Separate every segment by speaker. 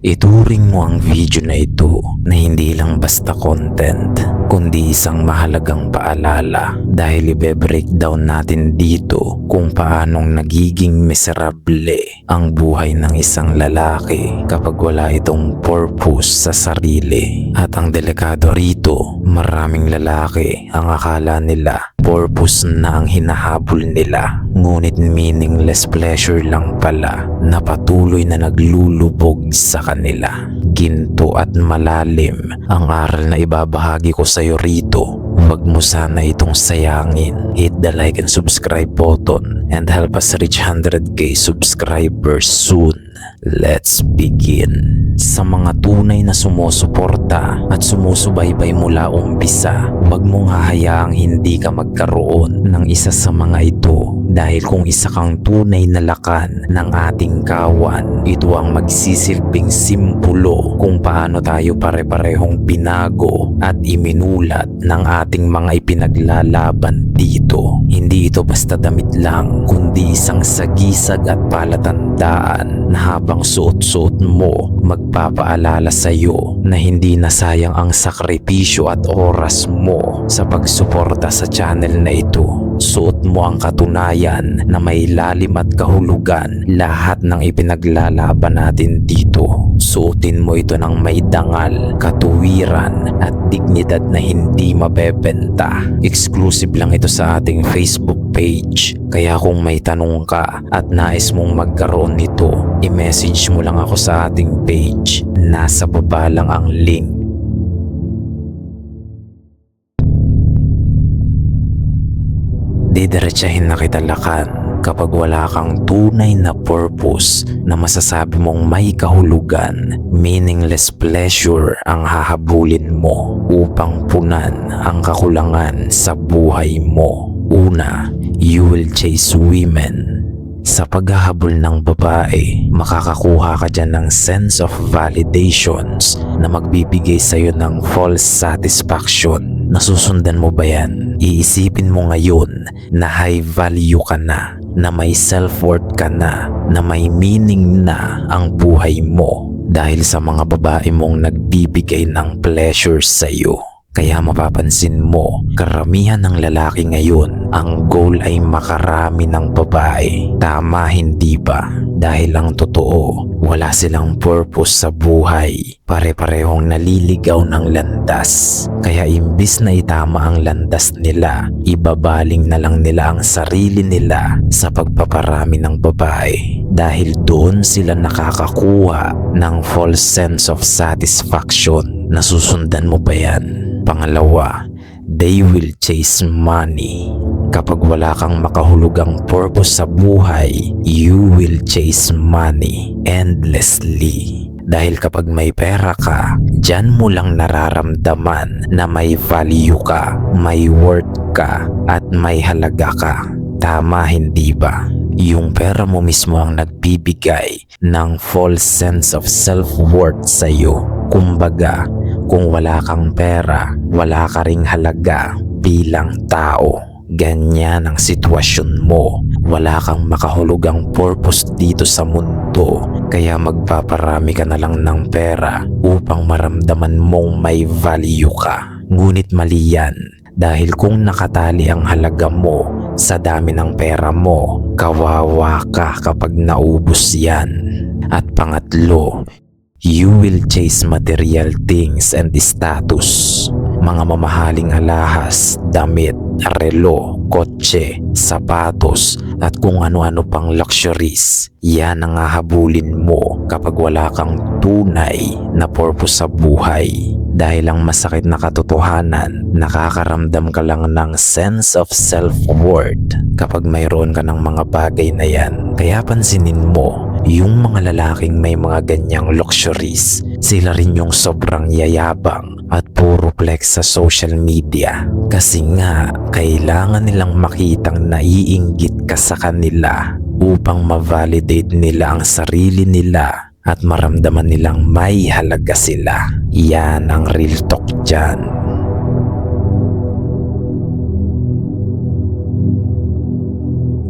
Speaker 1: Ituring mo ang video na ito na hindi lang basta content, kundi isang mahalagang paalala dahil ibe-breakdown natin dito kung paanong nagiging miserable ang buhay ng isang lalaki kapag wala itong purpose sa sarili. At ang delikado rito, maraming lalaki ang akala nila purpose na ang hinahabol nila, ngunit meaningless pleasure lang pala na patuloy na naglulubog sa kanila. Ginto at malalim ang aral na ibabahagi ko sa iyo rito. Huwag mo sana itong sayangin. Hit the like and subscribe button and help us reach 100k subscribers soon. Let's begin. Sa mga tunay na sumusuporta at sumusubaybay mula umpisa, huwag mong hahayaang hindi ka magkaroon ng isa sa mga ito. Dahil kung isa kang tunay na lakan ng ating kawan, ito ang magsisilbing simbolo kung paano tayo pare-parehong binago at iminulat ng ating mga ipinaglalaban dito. Hindi ito basta damit lang, kundi isang sagisag at palatandaan na habang suot-suot mo, magpapaalala sa iyo na hindi na sayang ang sakripisyo at oras mo sa pagsuporta sa channel na ito. Suot mo ang katunayan na may lalim at kahulugan lahat ng ipinaglalaban natin dito. Suotin mo ito ng may dangal, katuwiran at dignidad na hindi mabebenta. Exclusive lang ito sa ating Facebook page. Kaya kung may tanong ka at nais mong magkaroon nito, i-message mo lang ako sa ating page. Nasa baba lang ang link. Didiretsahin na kita lakan kapag wala kang tunay na purpose na masasabi mong may kahulugan. Meaningless pleasure ang hahabulin mo upang punan ang kakulangan sa buhay mo. Una, you will chase women. Sa paghahabol ng babae, makakakuha ka dyan ng sense of validations na magbibigay sa'yo ng false satisfaction. Nasusundan mo ba yan? Iisipin mo ngayon na high value ka na may self-worth ka na may meaning na ang buhay mo dahil sa mga babae mong nagbibigay ng pleasure sa'yo. Kaya mapapansin mo, karamihan ng lalaki ngayon, ang goal ay makarami ng babae. Tama hindi ba? Dahil ang totoo, wala silang purpose sa buhay. Pare-parehong naliligaw ng landas. Kaya imbis na itama ang landas nila, ibabaling na lang nila ang sarili nila sa pagpaparami ng babae. Dahil doon sila nakakakuha ng false sense of satisfaction. Nasusundan mo ba yan? Pangalawa, they will chase money. Kapag wala kang makahulugang purpose sa buhay, you will chase money endlessly. Dahil kapag may pera ka, dyan mo lang nararamdaman na may value ka, may worth ka, at may halaga ka. Tama hindi ba? Yung pera mo mismo ang nagbibigay ng false sense of self-worth sa'yo. Kumbaga, kung wala kang pera, wala ka ring halaga bilang tao. Ganyan ang sitwasyon mo. Wala kang makahulugang purpose dito sa mundo. Kaya magpaparami ka na lang ng pera upang maramdaman mong may value ka. Ngunit mali yan. Dahil kung nakatali ang halaga mo sa dami ng pera mo, kawawa ka kapag naubos yan. At pangatlo, you will chase material things and status. Mga mamahaling alahas, damit, relo, kotse, sapatos, at kung ano-ano pang luxuries. Yan ang hahabulin mo kapag wala kang tunay na purpose sa buhay. Dahil ang masakit na katotohanan, nakakaramdam ka lang ng sense of self-worth kapag mayroon ka ng mga bagay na yan. Kaya pansinin mo, yung mga lalaking may mga ganyang luxuries, sila rin yung sobrang yayabang at puro flex sa social media. Kasi nga, kailangan nilang makitang naiinggit ka sa kanila upang ma-validate nila ang sarili nila at maramdaman nilang may halaga sila. Yan ang real talk dyan.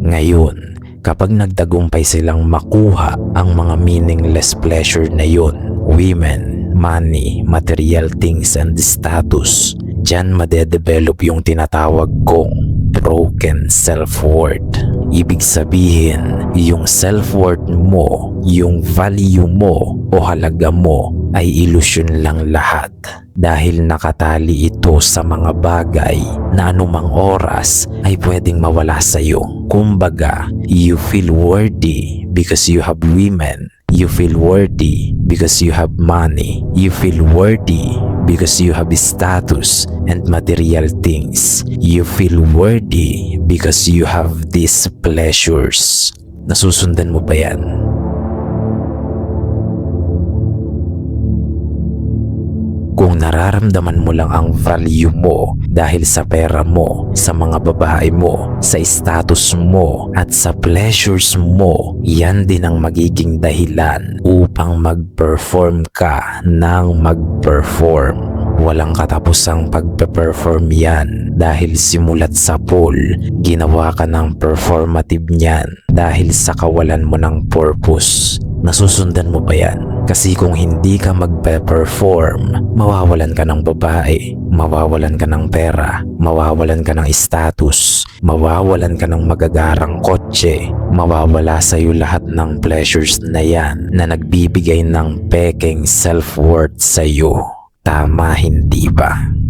Speaker 1: Ngayon, kapag nagtagumpay silang makuha ang mga meaningless pleasure na yun, women, money, material things and status, diyan madedevelop yung tinatawag kong broken self-worth. Ibig sabihin, yung self-worth mo, yung value mo o halaga mo ay ilusyon lang lahat dahil nakatali ito sa mga bagay na anumang oras ay pwedeng mawala sa'yo. Kumbaga, you feel worthy because you have women. You feel worthy because you have money. You feel worthy because you have status and material things. You feel worthy because you have these pleasures. Nasusundan mo ba yan? Kung nararamdaman mo lang ang value mo dahil sa pera mo, sa mga babae mo, sa status mo, at sa pleasures mo, yan din ang magiging dahilan upang mag-perform ka ng mag-perform. Walang katapusang pagpe-perform yan dahil simulat sa pool, ginawa ka ng performative niyan dahil sa kawalan mo ng purpose. Nasusundan mo ba yan? Kasi kung hindi ka magpe-perform, mawawalan ka ng babae, mawawalan ka ng pera, mawawalan ka ng status, mawawalan ka ng magagarang kotse, mawawala sa'yo lahat ng pleasures na yan na nagbibigay ng pekeng self-worth sa'yo. Tama, hindi ba?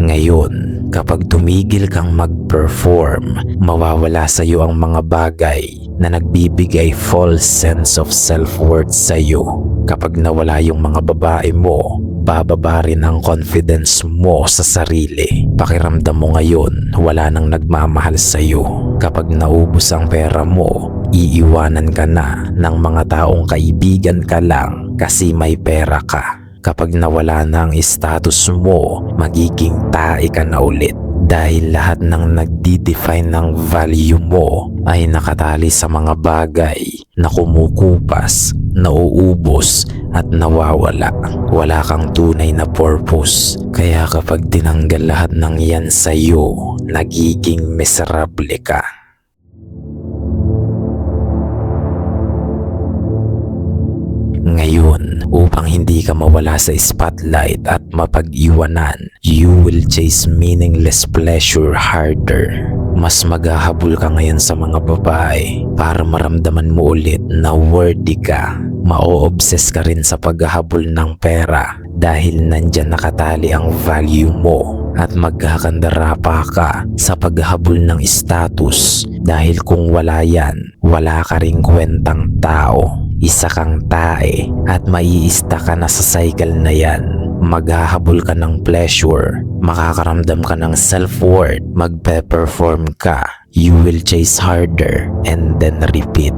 Speaker 1: Ngayon, kapag tumigil kang mag-perform, mawawala sa iyo ang mga bagay na nagbibigay false sense of self-worth sa iyo. Kapag nawala yung mga babae mo, bababa rin ang confidence mo sa sarili. Pakiramdam mo ngayon, wala nang nagmamahal sa iyo. Kapag naubos ang pera mo, iiwanan ka na ng mga taong kaibigan ka lang kasi may pera ka. Kapag nawala na ang status mo, magiging tae ka na ulit dahil lahat ng nagdi-define ng value mo ay nakatali sa mga bagay na kumukupas, nauubos at nawawala. Wala kang tunay na purpose. Kaya kapag tinanggal lahat ng yan sa'yo, nagiging miserable ka. Ngayon, upang hindi ka mawala sa spotlight at mapag-iwanan, you will chase meaningless pleasure harder. Mas maghahabol ka ngayon sa mga babae para maramdaman mo ulit na worthy ka. Mao-obsess ka rin sa paghahabol ng pera dahil nandyan nakatali ang value mo. At magkakandara pa ka sa paghahabol ng status dahil kung wala yan, wala ka ring kwentang tao. Isa kang tae at maiista ka na sa cycle na yan. Maghahabol ka ng pleasure, makakaramdam ka ng self-worth, magpe-perform ka, you will chase harder and then repeat.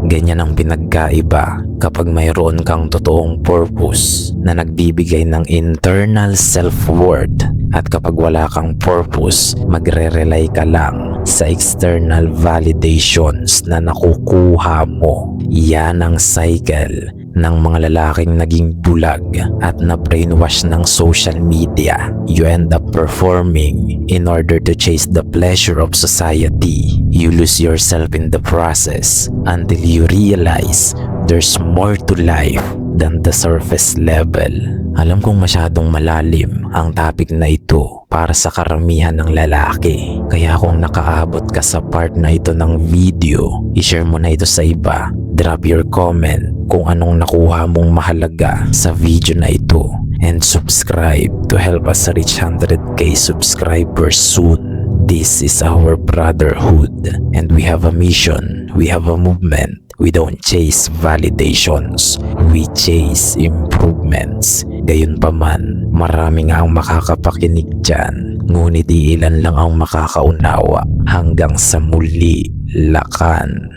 Speaker 1: Ganyan ang pinagkaiba kapag mayroon kang totoong purpose na nagbibigay ng internal self-worth at kapag wala kang purpose, magre-rely ka lang sa external validations na nakukuha mo. Yan ang cycle ng mga lalaking naging bulag at na-brainwash ng social media. You end up performing in order to chase the pleasure of society. You lose yourself in the process until you realize there's more to life than the surface level. Alam kong masyadong malalim ang topic na ito para sa karamihan ng lalaki. Kaya kung nakaabot ka sa part na ito ng video, i-share mo na ito sa iba. Drop your comment kung anong nakuha mong mahalaga sa video na ito. And subscribe to help us reach 100k subscribers soon. This is our brotherhood and we have a mission, we have a movement. We don't chase validations, we chase improvements. Gayunpaman, marami nga ang makakapakinig dyan, ngunit ilan lang ang makakaunawa. Hanggang sa muli, lakan.